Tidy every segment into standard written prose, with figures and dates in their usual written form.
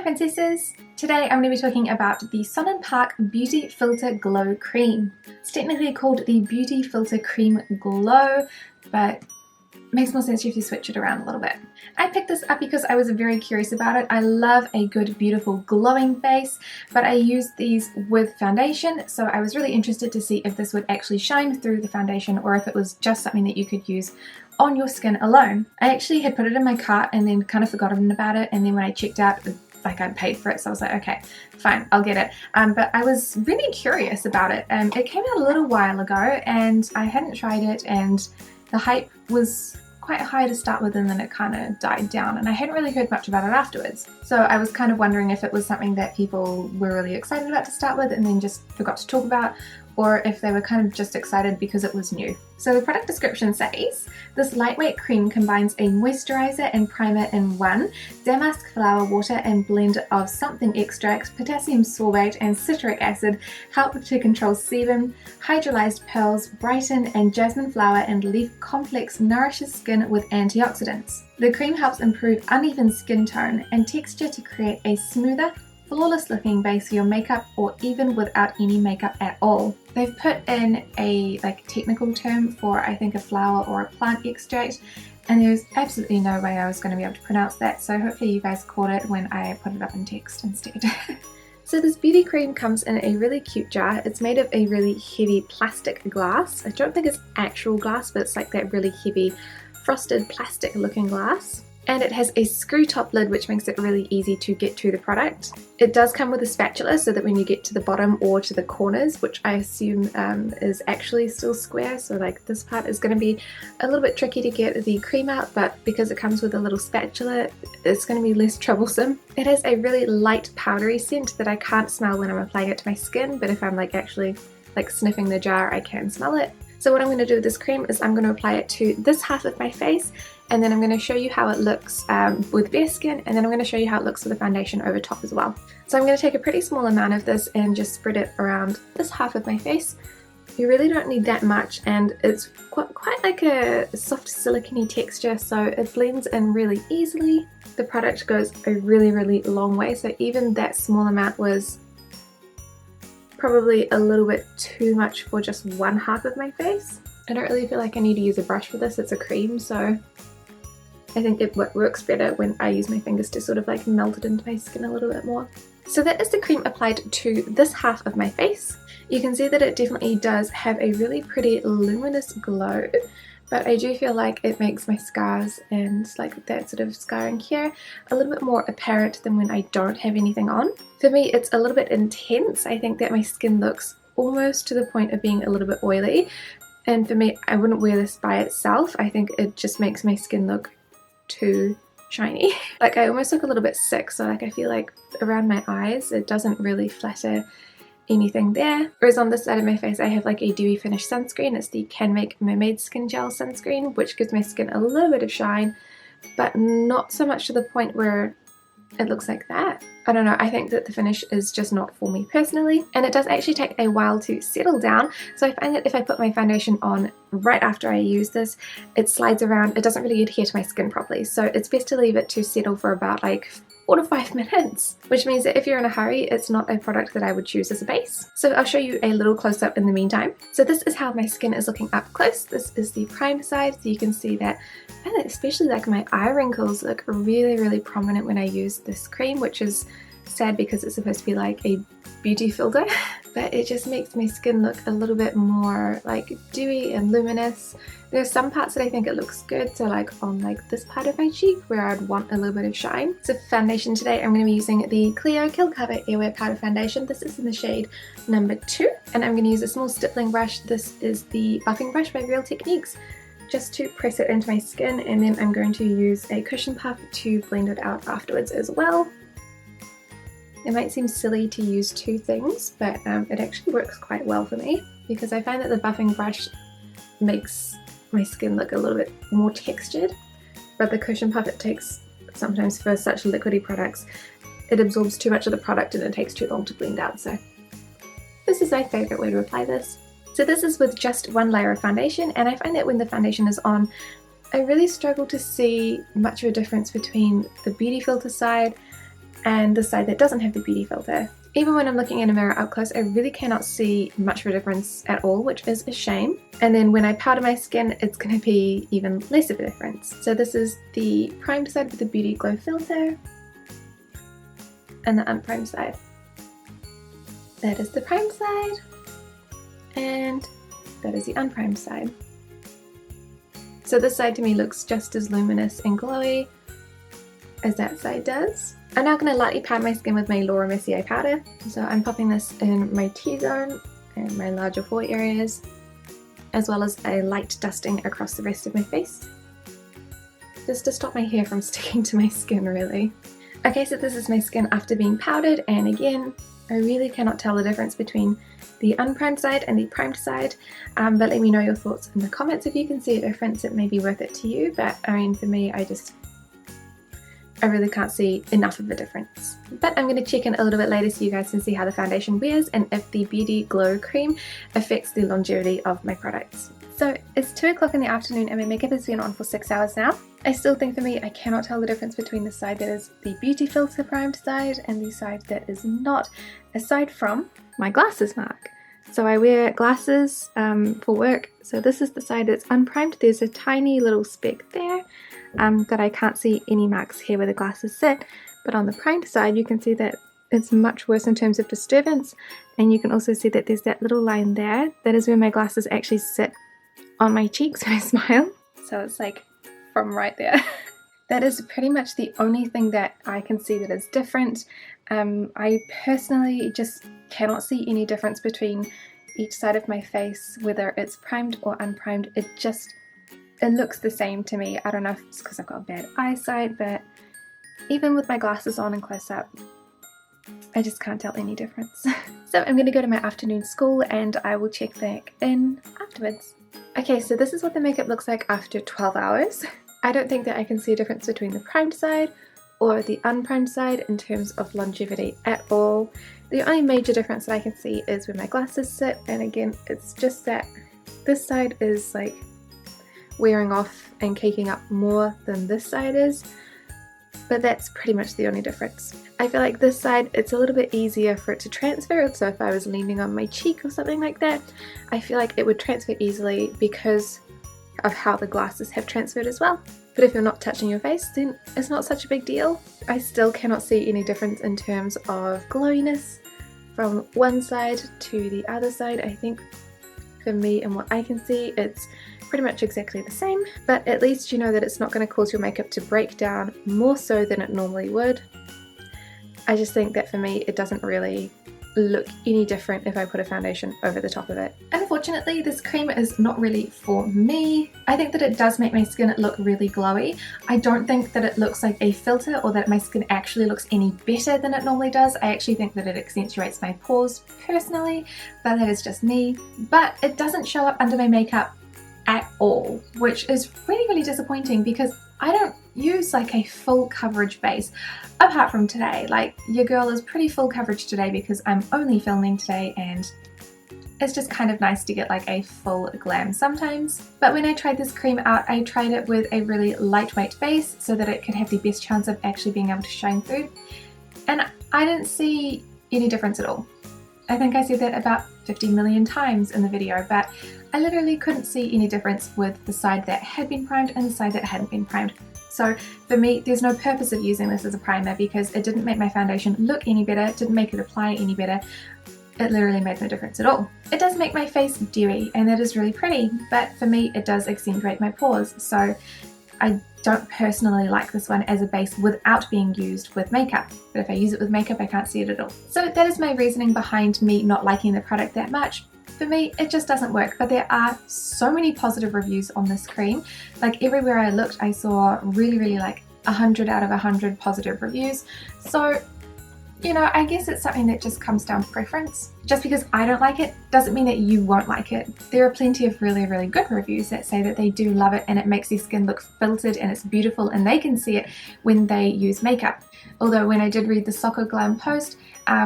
princesses! Today I'm going to be talking about the Sun & Park Beauty Filter Glow Cream. It's technically called the Beauty Filter Cream Glow, but it makes more sense if you switch it around a little bit. I picked this up because I was very curious about it. I love a good, beautiful, glowing face, but I use these with foundation, so I was really interested to see if this would actually shine through the foundation or if it was just something that you could use on your skin alone. I actually had put it in my cart and then kind of forgotten about it, and then when I checked out, like I'd paid for it, so I was like, okay, fine, I'll get it. But I was really curious about it. It came out a little while ago and I hadn't tried it, and the hype was quite high to start with, and then it kind of died down, and I hadn't really heard much about it afterwards. So I was kind of wondering if it was something that people were really excited about to start with and then just forgot to talk about, or if they were kind of just excited because it was new. So the product description says, this lightweight cream combines a moisturizer and primer in one, damask flower water and blend of something extract, potassium sorbate and citric acid help to control sebum, hydrolyzed pearls brighten, and jasmine flower and leaf complex nourishes skin with antioxidants. The cream helps improve uneven skin tone and texture to create a smoother, flawless looking base for your makeup, or even without any makeup at all. They've put in a technical term for, I think, a flower or a plant extract, and there's absolutely no way I was going to be able to pronounce that, so hopefully you guys caught it when I put it up in text instead. So this beauty cream comes in a really cute jar. It's made of a really heavy plastic glass. I don't think it's actual glass, but it's like that really heavy frosted plastic looking glass. And it has a screw top lid, which makes it really easy to get to the product. It does come with a spatula so that when you get to the bottom or to the corners, which I assume is actually still square, so like this part is going to be a little bit tricky to get the cream out, but because it comes with a little spatula, it's going to be less troublesome. It has a really light powdery scent that I can't smell when I'm applying it to my skin, but if I'm actually sniffing the jar, I can smell it. So what I'm going to do with this cream is I'm going to apply it to this half of my face, and then I'm going to show you how it looks with bare skin, and then I'm going to show you how it looks with the foundation over top as well. So I'm going to take a pretty small amount of this and just spread it around this half of my face. You really don't need that much, and it's quite like a soft silicone texture, so it blends in really easily. The product goes a really long way, so even that small amount was probably a little bit too much for just one half of my face. I don't really feel like I need to use a brush for this, it's a cream, so I think it works better when I use my fingers to sort of melt it into my skin a little bit more. So that is the cream applied to this half of my face. You can see that it definitely does have a really pretty luminous glow, but I do feel like it makes my scars and that sort of scarring here a little bit more apparent than when I don't have anything on. For me, it's a little bit intense. I think that my skin looks almost to the point of being a little bit oily, and for me, I wouldn't wear this by itself. I think it just makes my skin look too shiny. I almost look a little bit sick, so I feel like around my eyes it doesn't really flatter anything there. Whereas on this side of my face I have a dewy finish sunscreen. It's the Can Make Mermaid Skin Gel sunscreen, which gives my skin a little bit of shine, but not so much to the point where it looks like that. I don't know, I think that the finish is just not for me personally, and it does actually take a while to settle down, so I find that if I put my foundation on right after I use this, it slides around, it doesn't really adhere to my skin properly, so it's best to leave it to settle for about 4 to 5 minutes, which means that if you're in a hurry, it's not a product that I would choose as a base. So I'll show you a little close-up in the meantime. So this is how my skin is looking up close. This is the prime side, so you can see that, and especially my eye wrinkles look really prominent when I use this cream, which is sad because it's supposed to be a beauty filter, but it just makes my skin look a little bit more dewy and luminous. There's some parts that I think it looks good, so on this part of my cheek where I'd want a little bit of shine. So for foundation today, I'm going to be using the Clio Kill Cover Airwear Powder Foundation. This is in the shade number 2, and I'm going to use a small stippling brush. This is the buffing brush by Real Techniques, just to press it into my skin, and then I'm going to use a cushion puff to blend it out afterwards as well. It might seem silly to use two things, but it actually works quite well for me, because I find that the buffing brush makes my skin look a little bit more textured, but the cushion puff, it takes, sometimes for such liquidy products, it absorbs too much of the product and it takes too long to blend out, so this is my favourite way to apply this. So this is with just one layer of foundation, and I find that when the foundation is on, I really struggle to see much of a difference between the beauty filter side and the side that doesn't have the beauty filter. Even when I'm looking in a mirror up close, I really cannot see much of a difference at all, which is a shame. And then when I powder my skin, it's going to be even less of a difference. So this is the primed side with the Beauty Glow filter, and the unprimed side. That is the primed side, and that is the unprimed side. So this side to me looks just as luminous and glowy as that side does. I'm now going to lightly powder my skin with my Laura Mercier powder. So I'm popping this in my T-zone and my larger pore areas, as well as a light dusting across the rest of my face, just to stop my hair from sticking to my skin really. Okay, so this is my skin after being powdered, and again, I really cannot tell the difference between the unprimed side and the primed side, but let me know your thoughts in the comments. If you can see a difference, it may be worth it to you, but I mean, for me, I really can't see enough of a difference. But I'm going to check in a little bit later so you guys can see how the foundation wears and if the Beauty Glow Cream affects the longevity of my products. So it's 2 o'clock in the afternoon and my makeup has been on for 6 hours now. I still think for me I cannot tell the difference between the side that is the beauty filter primed side and the side that is not, aside from my glasses mark. So I wear glasses for work, so this is the side that's unprimed. There's a tiny little speck there that I can't see any marks here where the glasses sit, but on the primed side you can see that it's much worse in terms of disturbance, and you can also see that there's that little line there. That is where my glasses actually sit on my cheeks when I smile, so it's like from right there. That is pretty much the only thing that I can see that is different. I personally just cannot see any difference between each side of my face, whether it's primed or unprimed. It looks the same to me. I don't know if it's because I've got bad eyesight, but even with my glasses on and close up, I just can't tell any difference. So I'm going to go to my afternoon school and I will check back in afterwards. Okay, so this is what the makeup looks like after 12 hours. I don't think that I can see a difference between the primed side or the unprimed side in terms of longevity at all. The only major difference that I can see is where my glasses sit, and again, it's just that this side is like wearing off and caking up more than this side is, but that's pretty much the only difference. I feel like this side, it's a little bit easier for it to transfer, so if I was leaning on my cheek or something like that, I feel like it would transfer easily because of how the glasses have transferred as well. But if you're not touching your face, then it's not such a big deal. I still cannot see any difference in terms of glowiness from one side to the other side. I think for me and what I can see, it's pretty much exactly the same, but at least you know that it's not going to cause your makeup to break down more so than it normally would. I just think that for me, it doesn't really look any different if I put a foundation over the top of it. Unfortunately, this cream is not really for me. I think that it does make my skin look really glowy. I don't think that it looks like a filter or that my skin actually looks any better than it normally does. I actually think that it accentuates my pores personally, but that is just me. But it doesn't show up under my makeup at all, which is really, really disappointing because I don't use like a full coverage base apart from today. Like, your girl is pretty full coverage today because I'm only filming today and it's just kind of nice to get like a full glam sometimes. But when I tried this cream out, I tried it with a really lightweight base so that it could have the best chance of actually being able to shine through, and I didn't see any difference at all. I think I said that about 50 million times in the video, but I literally couldn't see any difference with the side that had been primed and the side that hadn't been primed. So for me, there's no purpose of using this as a primer because it didn't make my foundation look any better, it didn't make it apply any better. It literally made no difference at all. It does make my face dewy and that is really pretty, but for me it does accentuate my pores, so I don't personally like this one as a base without being used with makeup. But if I use it with makeup, I can't see it at all. So that is my reasoning behind me not liking the product that much. For me, it just doesn't work, but there are so many positive reviews on this cream. Like, everywhere I looked, I saw really like 100 out of 100 positive reviews. So, you know, I guess it's something that just comes down to preference. Just because I don't like it doesn't mean that you won't like it. There are plenty of really good reviews that say that they do love it and it makes their skin look filtered and it's beautiful and they can see it when they use makeup. Although when I did read the Soccer Glam post,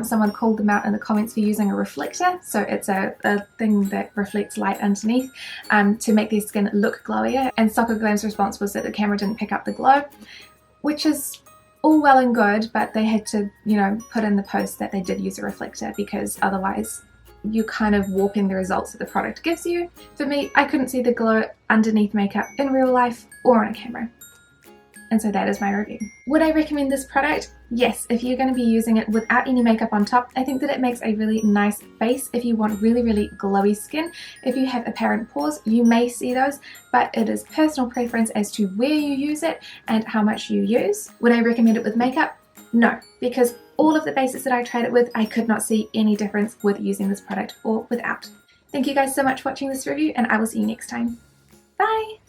someone called them out in the comments for using a reflector, so it's a thing that reflects light underneath to make their skin look glowier, and Soccer Glam's response was that the camera didn't pick up the glow, which is all well and good, but they had to, you know, put in the post that they did use a reflector, because otherwise you're kind of warping the results that the product gives you. For me, I couldn't see the glow underneath makeup in real life or on a camera. And so that is my review. Would I recommend this product? Yes, if you're going to be using it without any makeup on top. I think that it makes a really nice base if you want really, really glowy skin. If you have apparent pores, you may see those, but it is personal preference as to where you use it and how much you use. Would I recommend it with makeup? No, because all of the bases that I tried it with, I could not see any difference with using this product or without. Thank you guys so much for watching this review, and I will see you next time. Bye!